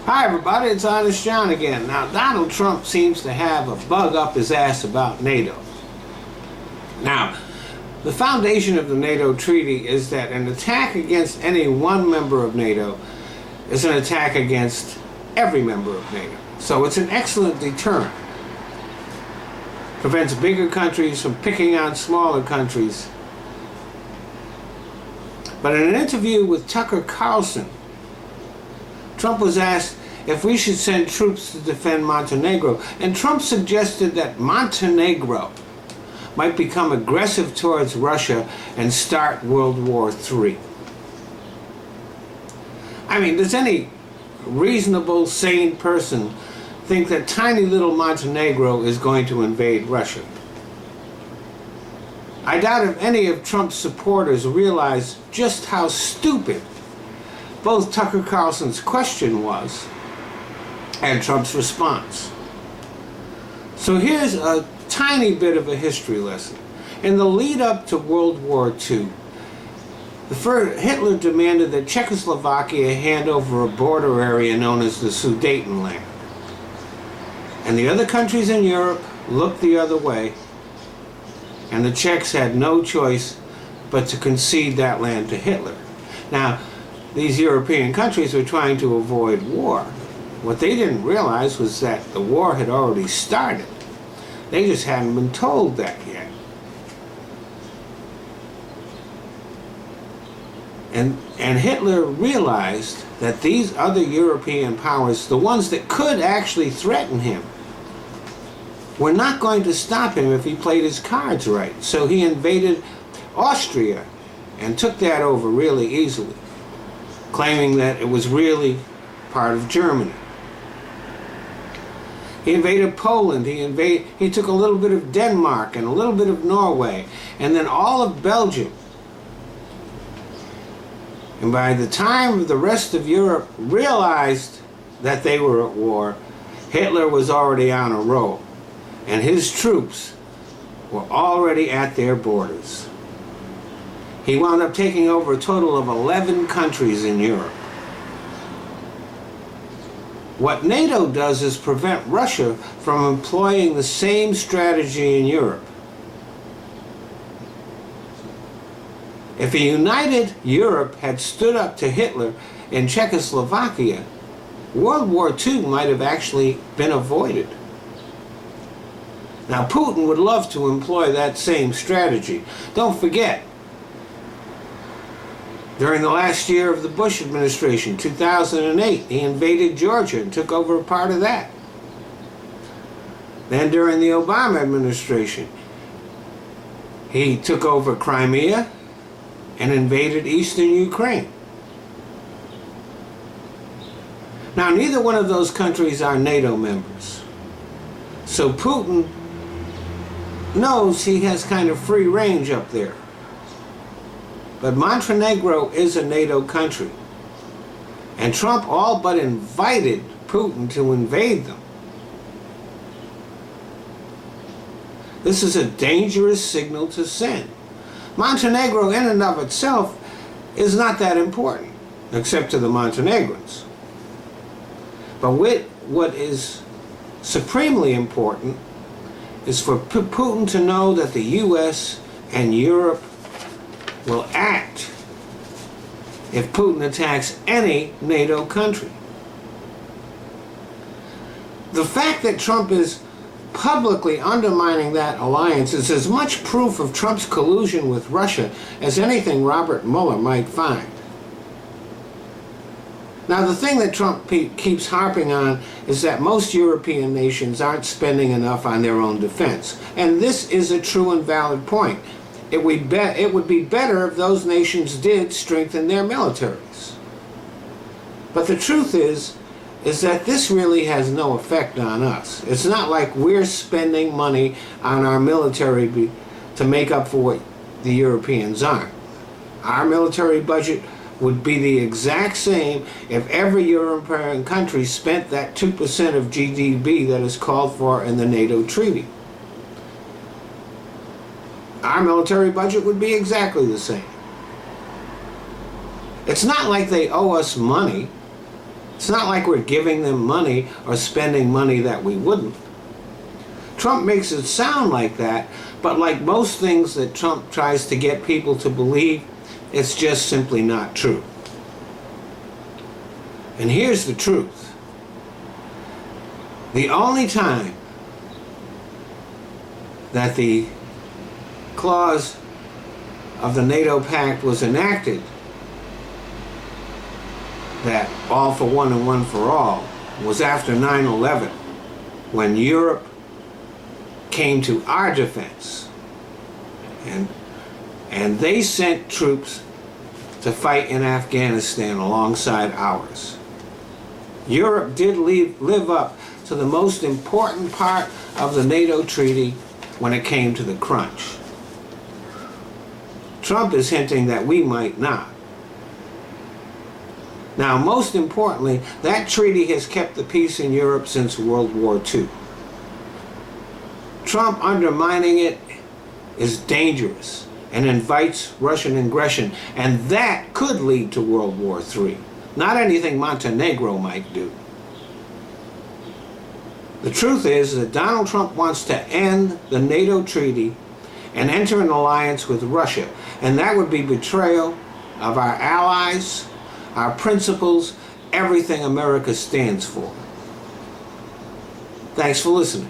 Hi everybody, it's Honest John again. Now, Donald Trump seems to have a bug up his ass about NATO. Now, the foundation of the NATO treaty is that an attack against any one member of NATO is an attack against every member of NATO. So it's an excellent deterrent. Prevents bigger countries from picking on smaller countries. But in an interview with Tucker Carlson, Trump was asked if we should send troops to defend Montenegro, and Trump suggested that Montenegro might become aggressive towards Russia and start World War III. I mean, does any reasonable, sane person think that tiny little Montenegro is going to invade Russia? I doubt if any of Trump's supporters realize just how stupid both Tucker Carlson's question was and Trump's response. So here's a tiny bit of a history lesson. In the lead up to World War II, Hitler demanded that Czechoslovakia hand over a border area known as the Sudetenland. And the other countries in Europe looked the other way, and the Czechs had no choice but to concede that land to Hitler. Now, these European countries were trying to avoid war. What they didn't realize was that the war had already started. They just hadn't been told that yet. And Hitler realized that these other European powers, the ones that could actually threaten him, were not going to stop him if he played his cards right. So he invaded Austria and took that over really easily, claiming that it was really part of Germany. He invaded Poland, he took a little bit of Denmark and a little bit of Norway, and then all of Belgium. And by the time the rest of Europe realized that they were at war, Hitler was already on a roll, and his troops were already at their borders. He wound up taking over a total of 11 countries in Europe. What NATO does is prevent Russia from employing the same strategy in Europe. If a united Europe had stood up to Hitler in Czechoslovakia, World War II might have actually been avoided. Now, Putin would love to employ that same strategy. Don't forget, during the last year of the Bush administration, 2008, he invaded Georgia and took over a part of that. Then during the Obama administration, he took over Crimea and invaded eastern Ukraine. Now, neither one of those countries are NATO members. So Putin knows he has kind of free range up there. But Montenegro is a NATO country, and Trump all but invited Putin to invade them. This is a dangerous signal to send. Montenegro in and of itself is not that important, except to the Montenegrins. But what is supremely important is for Putin to know that the US and Europe will act if Putin attacks any NATO country. The fact that Trump is publicly undermining that alliance is as much proof of Trump's collusion with Russia as anything Robert Mueller might find. Now, the thing that Trump keeps harping on is that most European nations aren't spending enough on their own defense. And this is a true and valid point. It would be better if those nations did strengthen their militaries. But the truth is that this really has no effect on us. It's not like we're spending money on our military to make up for what the Europeans aren't. Our military budget would be the exact same if every European country spent that 2% of GDP that is called for in the NATO treaty. Our military budget would be exactly the same. It's not like they owe us money. It's not like we're giving them money or spending money that we wouldn't. Trump makes it sound like that, but like most things that Trump tries to get people to believe, it's just simply not true. And here's the truth. The only time that the clause of the NATO pact was enacted, that all for one and one for all, was after 9/11, when Europe came to our defense, and they sent troops to fight in Afghanistan alongside ours. Europe did live up to the most important part of the NATO treaty when it came to the crunch. Trump is hinting that we might not. Now, most importantly, that treaty has kept the peace in Europe since World War II. Trump undermining it is dangerous and invites Russian aggression, and that could lead to World War III. Not anything Montenegro might do. The truth is that Donald Trump wants to end the NATO treaty and enter an alliance with Russia, and that would be betrayal of our allies, our principles, everything America stands for. Thanks for listening.